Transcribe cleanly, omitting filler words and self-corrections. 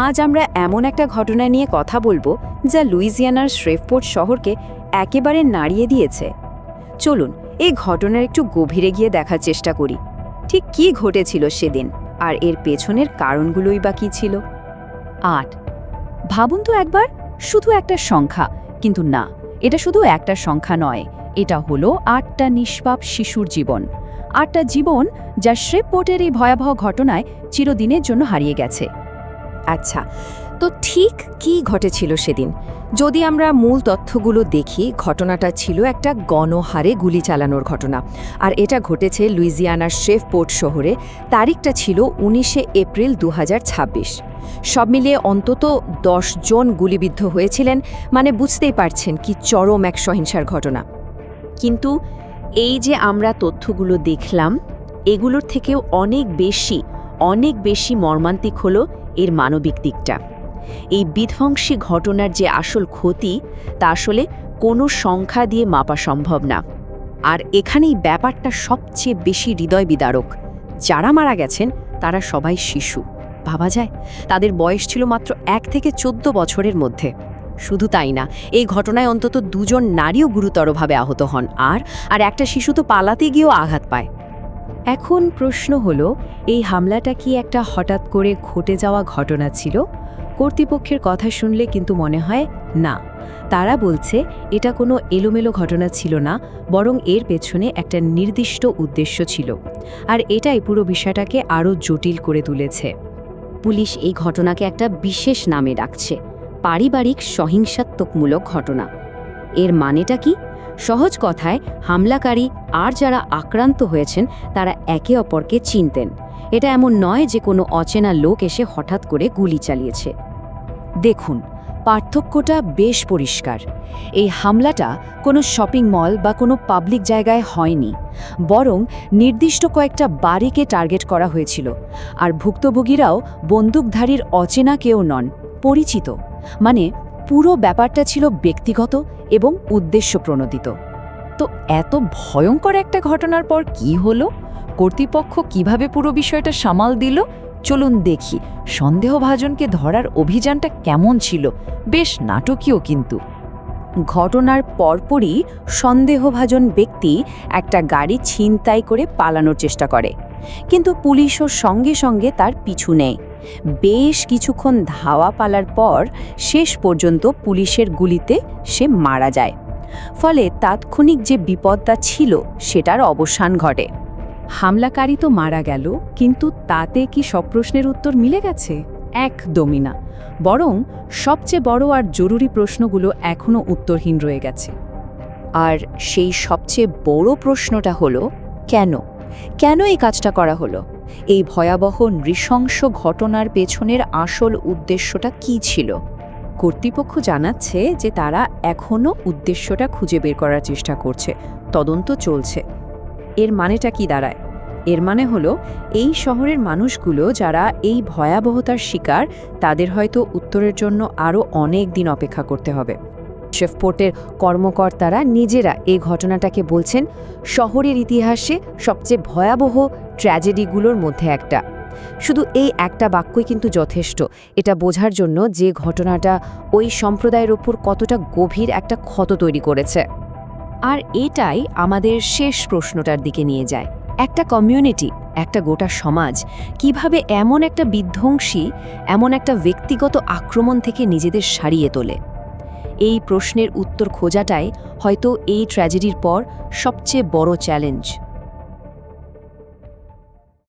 আজ আমরা এমন একটা ঘটনা নিয়ে কথা বলবো যা লুইজিয়ানার শ্রেভপোর্ট শহরকে একেবারে নাড়িয়ে দিয়েছে। চলুন এই ঘটনার একটু গভীরে গিয়ে দেখার চেষ্টা করি ঠিক কী ঘটেছিল সেদিন, আর এর পেছনের কারণগুলোই বা কী ছিল। 8। ভাবুন তো একবার, শুধু একটা সংখ্যা, কিন্তু না, এটা শুধু একটা সংখ্যা নয়, এটা হলো 8টা নিষ্পাপ শিশুর জীবন। 8টা জীবন যা শ্রেভপোর্টের এই ভয়াবহ ঘটনায় চিরদিনের জন্য হারিয়ে গেছে। আচ্ছা, তো ঠিক কী ঘটেছিল সেদিন? যদি আমরা মূল তথ্যগুলো দেখি, ঘটনাটা ছিল একটা গণহারে গুলি চালানোর ঘটনা, আর এটা ঘটেছে লুইজিয়ানার শ্রেভপোর্ট শহরে। তারিখটা ছিল 19 এপ্রিল 2026। সব মিলিয়ে অন্তত 10 জন গুলিবিদ্ধ হয়েছিলেন, মানে বুঝতেই পারছেন কি চরম এক সহিংসার ঘটনা। কিন্তু এই যে আমরা তথ্যগুলো দেখলাম, এগুলোর থেকেও অনেক বেশি মর্মান্তিক হলো এর মানবিক দিকটা। এই বিধ্বংসী ঘটনার যে আসল ক্ষতি, তা আসলে কোনো সংখ্যা দিয়ে মাপা সম্ভব না। আর এখানেই ব্যাপারটা সবচেয়ে বেশি হৃদয় বিদারক। যারা মারা গেছেন তারা সবাই শিশু। ভাবা যায়, তাদের বয়স ছিল মাত্র 1 থেকে 14 বছরের মধ্যে। শুধু তাই না, এই ঘটনায় অন্তত 2 জন নারীও গুরুতরভাবে আহত হন, আর একটা শিশু তো পালাতে গিয়েও আঘাত পায়। এখন প্রশ্ন হলো, এই হামলাটা কি একটা হঠাৎ করে ঘটে যাওয়া ঘটনা ছিল? কর্তৃপক্ষের কথা শুনলে কিন্তু মনে হয় না। তারা বলছে এটা কোনো এলোমেলো ঘটনা ছিল না, বরং এর পেছনে একটা নির্দিষ্ট উদ্দেশ্য ছিল। আর এটাই পুরো বিষয়টাকে আরও জটিল করে তুলেছে। পুলিশ এই ঘটনাকে একটা বিশেষ নামে ডাকছে, পারিবারিক সহিংসাত্মকমূলক ঘটনা। এর মানেটা কি? সহজ কথায়, হামলাকারী আর যারা আক্রান্ত হয়েছেন তারা একে অপরকে চিনতেন। এটা এমন নয় যে কোনো অচেনা লোক এসে হঠাৎ করে গুলি চালিয়েছে। দেখুন, পার্থক্যটা বেশ পরিষ্কার। এই হামলাটা কোনো শপিং মল বা কোনো পাবলিক জায়গায় হয়নি, বরং নির্দিষ্ট কয়েকটা বাড়িকে টার্গেট করা হয়েছিল। আর ভুক্তভোগীরাও বন্দুকধারীর অচেনা কেউ নন, পরিচিত। মানে পুরো ব্যাপারটা ছিল ব্যক্তিগত এবং উদ্দেশ্যপ্রণোদিত। তো এত ভয়ঙ্কর একটা ঘটনার পর কি হলো? কর্তৃপক্ষ কিভাবে পুরো বিষয়টা সামাল দিল? চলুন দেখি সন্দেহভাজনকে ধরার অভিযানটা কেমন ছিল। বেশ নাটকীয় কিন্তু। ঘটনার পরপরই সন্দেহভাজন ব্যক্তি একটা গাড়ি ছিনতাই করে পালানোর চেষ্টা করে, কিন্তু পুলিশও সঙ্গে সঙ্গে তার পিছু নেয়। বেশ কিছুক্ষণ ধাওয়া পালার পর শেষ পর্যন্ত পুলিশের গুলিতে সে মারা যায়। ফলে তাৎক্ষণিক যে বিপদটা ছিল সেটার অবসান ঘটে। হামলাকারী তো মারা গেল, কিন্তু তাতে কি সব প্রশ্নের উত্তর মিলে গেছে? একদমই না। বরং সবচেয়ে বড় আর জরুরি প্রশ্নগুলো এখনও উত্তরহীন রয়ে গেছে। আর সেই সবচেয়ে বড় প্রশ্নটা হলো, কেন এই কাজটা করা হলো? এই ভয়াবহ নৃশংস ঘটনার পেছনের আসল উদ্দেশ্যটা কী ছিল? কর্তৃপক্ষ জানাচ্ছে যে তারা এখনও উদ্দেশ্যটা খুঁজে বের করার চেষ্টা করছে, তদন্ত চলছে। এর মানেটা কি দাঁড়ায়? এর মানে হলো, এই শহরের মানুষগুলো যারা এই ভয়াবহতার শিকার, তাদের হয়তো উত্তরের জন্য আরও অনেক দিন অপেক্ষা করতে হবে। শ্রেভপোর্টের কর্মকর্তারা নিজেরা এই ঘটনাটাকে বলছেন শহরের ইতিহাসে সবচেয়ে ভয়াবহ ট্র্যাজেডিগুলোর মধ্যে একটা। শুধু এই একটা বাক্যই কিন্তু যথেষ্ট এটা বোঝার জন্য যে ঘটনাটা ওই সম্প্রদায়ের ওপর কতটা গভীর একটা ক্ষত তৈরি করেছে। আর এটাই আমাদের শেষ প্রশ্নটার দিকে নিয়ে যায়। একটা কমিউনিটি, একটা গোটা সমাজ কিভাবে এমন একটা বিধ্বংসী, এমন একটা ব্যক্তিগত আক্রমণ থেকে নিজেদের সারিয়ে তোলে? এই প্রশ্নের উত্তর খোঁজাটাই হয়তো এই ট্র্যাজেডির পর সবচেয়ে বড় চ্যালেঞ্জ।